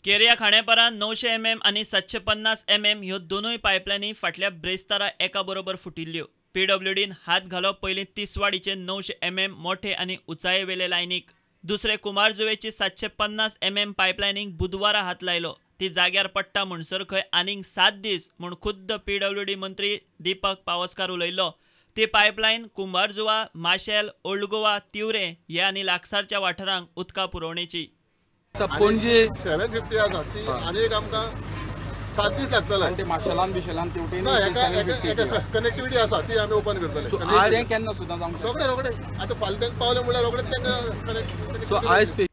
केरिया खांडेपारा 900 mm आणि 750 mm ह्यो दोनूय पायपलायनी फाटल्या ब्रेस्तारा एका बरोबर फुटिल्ल्यो। पीडब्ल्यूडीन हात घालप पयलीं तिसवाडीचे 900 mm मोठे आणि उंचायेवेले लायनीक दुसरे कुमारजुवेची 750 mm पायपलायनीक बुधवारा हात लायलो। ती जाग्यार पडटा म्हणसर खंय आनीक 7 दीस म्हूण खुद्द पीडब्ल्यूडी मंत्री दीपक पावसकार उलयल्लो। ती पायपलायन कुंभारजुवा, माशेल, ओल्ड गोवा, तिवरे हे आनी लागसारच्या वाठारांक उदका पुरवणेची। पणजे 750 आसा ती आनीक आमकां 7 दीस लागतले। माशेलान बिशेलान तेवटेन कनेक्टिविटी आसा ती आमी ओपन करतले। केन्ना सुद्दां रोखडे आतां फाल्यां पावले म्हळ्यार रोखडेच तांकां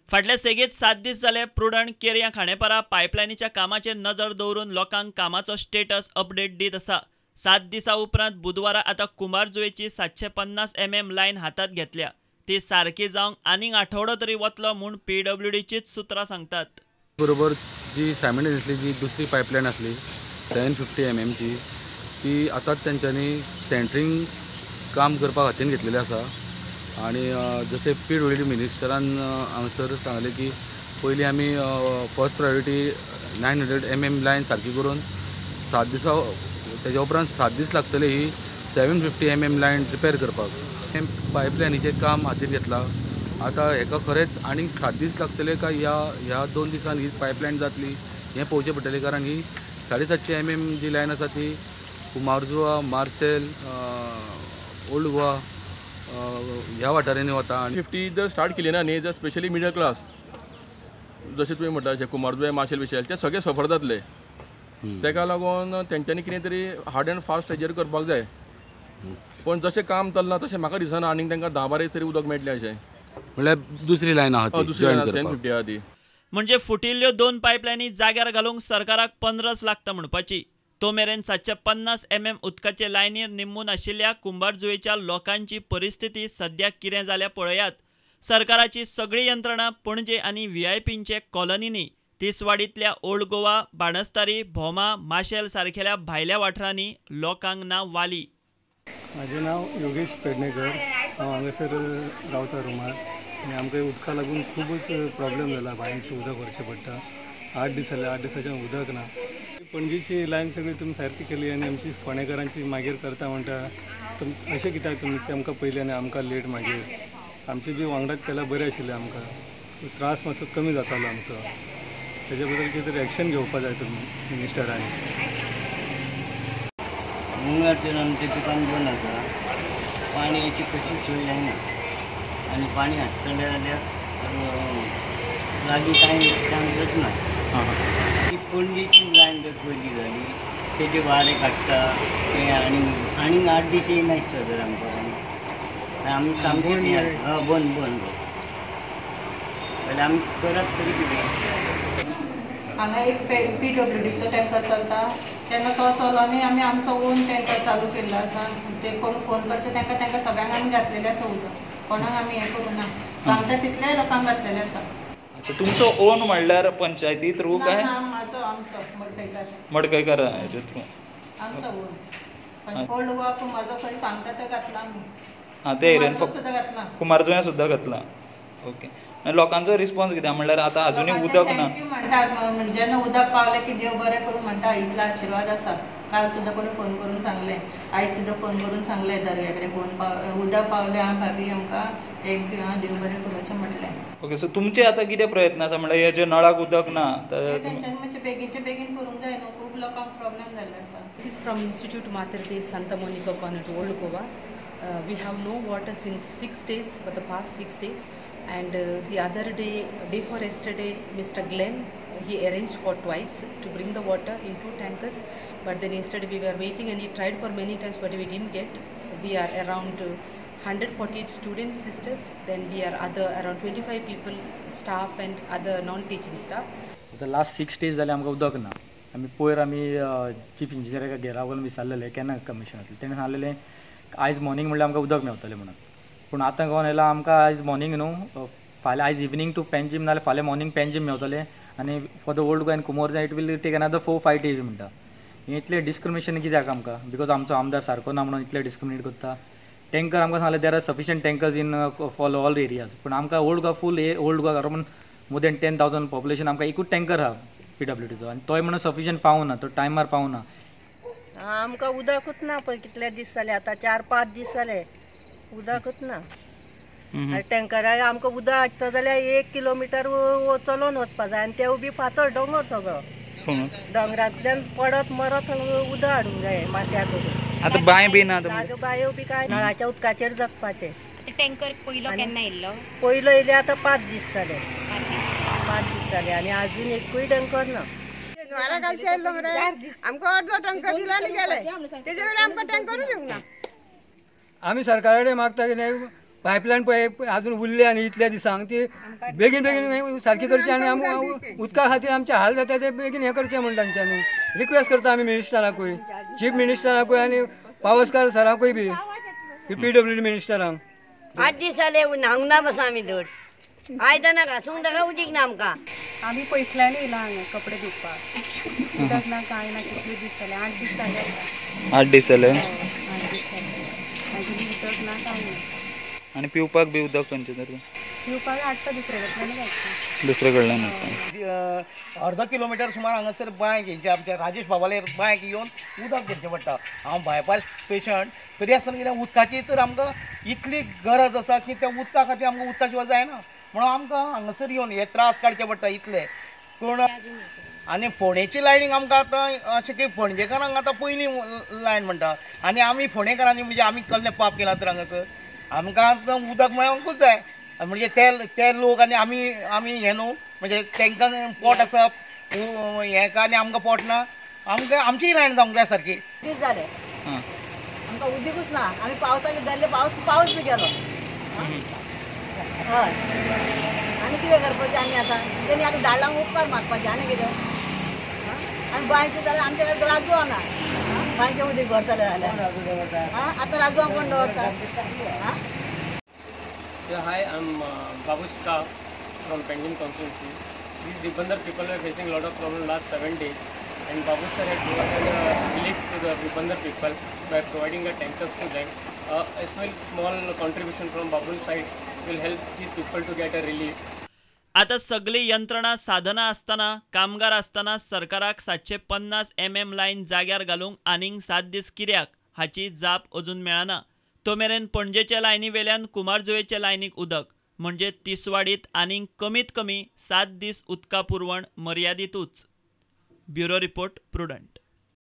फाटल्या सेगीत 7 दीस जाले प्रुडंट केरिया खांडेपारा पायपलायनीच्या कामाचेर नजर दवरून लोकांक कामाचो स्टेटस अपडेट दीत आसा। 7 दिसां उपरांत बुधवारा आतां कुंभारजुवेची 750 mm लायन हातात घेतल्या। ती सारकी जावंक आनीक आठवडो तरी वतलो म्हूण पीडब्ल्यूडीचीच सुत्रां सांगतात। बरोबर जी सायमल्टेनियसली जी दुसरी पायपलायन आसली 750 mm ची ती आतांच तेंच्यांनी सेंटरींग काम करपाक हातीन घेतलेलें आसा। आणि जशें पीडब्ल्यूडी मिनिस्टरान हांगसर सांगलें की पयलीं आमी फर्स्ट प्रायोरिटी 900 mm लायन सारकी करून 7 दिसां तेज्या उपरांत 7 दीस लागतले ही 750 mm लायन रिपेर करपाक। पायपलायनीचें काम हातीन घेतलां। आतां हेका खरेंच आनीक 7 दीस लागतले काय ह्या 2 दिसान ही पायपलायन जातली हें पळोवचें पडटलें, कारण ही 750 mm जी लायन आसा ती कुमारजुवा, मार्सेल, ओल्ड गोवा ह्या वाठारांनी वता। 50 जर स्टार्ट केली ना न्ही जर स्पेशली मिडल क्लास जशें तुवें म्हटलां अशें कुमारजुवे, माशेल बिशेल ते सगळे सफर जातले। ताका लागून तेंच्यांनी कितें तरी हार्ड एंड फास्ट हेजेर करपाक जाय। पण जशें काम चलना तशें म्हाका दिसना आनीक तांकां 10-12 दीस तरी उदक मेळटलें अशें। म्हळ्यार दुसरी लायन आहा दुसरी लायन 750 आहा ती। म्हणजे फुटिल्ल्यो 2 पायपलायनी जाग्यार घालूंक सरकाराक 15 लागता म्हणपाची। तो मेरेन 750 mm उदकाचे लायनीर निम्मून आशिल्ल्या कुंभारजुवेच्या लोकांची परिस्थिती सद्या कितें जाल्या पळयात। सरकाराची सगळी यंत्रणा पणजे आनी व्हीआयपींचे कॉलनींनी, तिसवाडींतल्या ओल्ड गोवा, बाणस्तारी, भोमा, माशेल सारकेल्या भायल्या वाठारांनी लोकांक ना वाली। म्हाजें नांव योगेश पेडणेकर, हांव हांगासर रावता रुमार आनी आमकां उदका लागून खूबच प्रॉब्लेम जाला। भायरसून उदक व्हरचें पडटा। 8 दीस जाले, 8 दिसाच्यान उदक ना। पणजेची लायन सगळी तुमी सारकी केली आनी आमची फोंडेकारांची मागीर करता म्हणटा अशें कित्याक तुमी आमकां पयलीं आनी आमकां लेट मागीर आमचे बी वांगडाच केल्यार बरें आशिल्लें। आमकां त्रास मातसो कमी जातालो आमचो। तेजे बद्दल कितें तरी एक्शन घेवपाक जाय तुमी मिनिस्टरांनी। मुंगाचेर आमच्या दुकान बंद आसा, पाणयाची कशी सोय जायना आनी पाणी हाडटले जाल्यार लागीं कांय चान्सच ना। ती पणजेची लायन जर पयली जाली तेजे वारे काडटा ते आनीक 8 दीस येयना दिसता तर आमकां आमी सामकें बंद जाल्यार आमी करत तरी कितें। हांगा एक पीडब्ल्यूडीचो टँकर चलता तेन्ना तो चलो आनी आमी आमचो ओन टँकर चालू केल्लो आसा। ते कोण फोन करता तांकां सगळ्यांक आमी घातलेलें आसा उदक, कोणाक आमी हें करूं ना, सांगता तितलेय लोकांक घातलेलें आसा। तुमचो ओन म्हणल्यार पंचायती थ्रू काय? आमचो मडकयकार हेजे थ्रू आमचो ओन। ओल्ड गोवा कुंभारजो खंय सांगता ते घातला आमी। ते एरियन सुद्दां घातला, कुंभारजुव्या सुद्दां घातला। ओके, लोकांचो रिस्पॉन्स कितें म्हणल्यार आतां अजुनूय उदक ना म्हणटा, जेन्ना उदक पावलें की देव बरें करूं म्हणटा, इतलो आशिर्वाद आसा। काल सुद्दां कोणी फोन करून सांगलें, आयज सुद्दां फोन करून सांगलें दर्या कडेन फोन उदक पावलें आं भाभी आमकां थँक्यू आं देव बरें करूं अशें म्हटलें। ओके, सो तुमचे आतां कितें प्रयत्न आसा म्हणल्यार हे जे नळाक उदक ना तेंच्यांनी मातशें बेगीन करूंक जाय न्हू, खूब लोकांक प्रॉब्लेम जाल्लो आसा। This is from Institute Mater Dei Santa Monica Convent, Old Goa. We have no water since 6 days, for the past 6 days. And the other day before yesterday, Mr. Glenn, he arranged for twice to bring the water in 2 tankers. But then yesterday we were waiting and he tried for many times, but we didn't get. We are around 148 students, sisters. Then we are around 25 people, staff and other non-teaching staff. The last 6 days जाले आमकां उदक ना। आमी chief इंजिनियराक घेरावून विचारलेलें केन्ना commission जातलें। तेणें सांगलेलें आयज मॉर्निंग म्हणल्यार आमकां उदक मेवतलें म्हणून। पूण आतां कोण येयला आमकां आयज मॉर्निंग न्हू, फाल्यां आयज इवनिंग टू पेंजीम नाल्यार फाल्यां मॉर्निंग पेंजीम मेवतलें आनी फॉर द ओल्ड गोवा आनी Kumbharjua it will take another 4-5 days म्हणटा। हें इतलें डिस्क्रिमिनेशन कित्याक आमकां? बिकॉज आमचो आमदार सारको ना म्हणून इतलें डिस्क्रिमिनेट करता। टँकर आमकां सांगलें there are sufficient tankers in for all areas, पूण आमकां old Goa full old Goa government more than 10,000 population आमकां एकूच टँकर आहा PWDचो आनी तोय म्हणून सफिशियंट पावना, तो टायमार पावना. आमकां उदकूच ना पळय कितले दीस जाले आतां 4-5 दीस जाले उदकूच ना. टँकराक आमकां उदक हाडटा जाल्यार 1 किलोमिटर चलोवन वचपा जाय आनी तें बी फातर डोंगर सगळो. दोंगरांतल्यान पडत मरत उदक हाडूंक जाय माथ्याक. आतां बांय बी ना ताज्यो बांयो बी काय नळाच्या उदकाचेर जगपाचें. टँकर पयलो केन्ना येयल्लो? पयलो येयले आतां 5 दीस जाले. 5 दीस जाले आनी आजून एकूय टँकर ना. आमकां अर्धो टँकर दिलो आनी गेले तेजे वयल्यान आमकां टँकरूच येवंक ना. आमी सरकारा कडेन मागता की पायपलायन पळय अजून उरले आनी इतल्या दिसांक ती बेगीन बेगीन सारकी करची आनी आमकां उदका खातीर आमचे हाल जाता ते बेगीन हें करचें म्हण तांच्यांनी रिक्वेस्ट करता आमी मिनिस्टराकूय, चीफ मिनिस्टराकूय आनी पावसकार सराकूय बी PWD मिनिस्टरांक. 8 दीस जाले न्हांवंक ना बसा आमी धड. आयदनां घासूंक ताका उदीक ना आमकां. आम्ही पैसल्यान येयला हांगा कपडे धुवपाक. उदक ना कांय ना कितले दीस जाले 8 दीस जाले. 8 दीस जाले अजून उदक ना कांय ना. आणि पिवपाक बी उदक खंयचें तर पिवपाक हाडटा दुसरे कडल्यान घालता. दुसरे कडल्यान हाडटा. अर्धा किलोमिटर सुमार हांगासर बांय घेवचे आमच्या राजेश बाबाले बांयक येवन उदक घेवचें पडटा. हांव बायपास पेशंट तरी आसतना कितें उदकाची तर आमकां इतली गरज आसा की त्या उदका खातीर आमकां उदका शिवाय जायना म्हणून आमकां हांगासर येवन हे त्रास काडचे पडटा इतले. पूण आनी फोंडेची लायनींग आमकां आतां अशें की पणजेकारांक आतां पयलीं लायन म्हणटा आनी आमी फोंडेकारांनी म्हणजे आमी कसलें पाप केलां तर हांगासर आमकां आतां उदक मेळोंकूच जाय. म्हणजे ते लोक आनी आमी हें न्हू म्हणजे तांकां पोट आसा हें काय आनी आमकां पोट ना. आमकां आमचीय लायन जावंक जाय सारकी. दीस जाले आमकां उदीकूच ना. आमी पावसाक धरले पावस बी गेलो. हय आनी कितें करपाचें आमी आतां तेणी आतां झाडांक उपकार मागपाचें आनी कितें. आनी बांयचें जाल्यार आमचे कडेन राजू ना. बांयचें उदीक भरतलें जाल्यार आतां राजूक कोण दवरता. Hi, I'm Babu's staff from Penguin constituency. These Ribandar people were facing a lot of problems last 7 days, and Babu sir had provided relief to the Ribandar people by providing the tankers to them. A small contribution from Babu's side will help these people to get a relief. आता सगळी यंत्रणा साधना असताना कामगार असताना सरकाराक 750 mm lion जाग्यार घालूंक आनीक 7 दीस कित्याक हाची जाप अजून मेळना. तो मेरेन पणजेच्या लायनी वेल्यान कुमारजुवेच्या लायनीक उदक म्हणजे तिसवाडीत आनीक कमीत कमी 7 दीस उदका पुरवण मर्यादितूच. Bureau report prudent.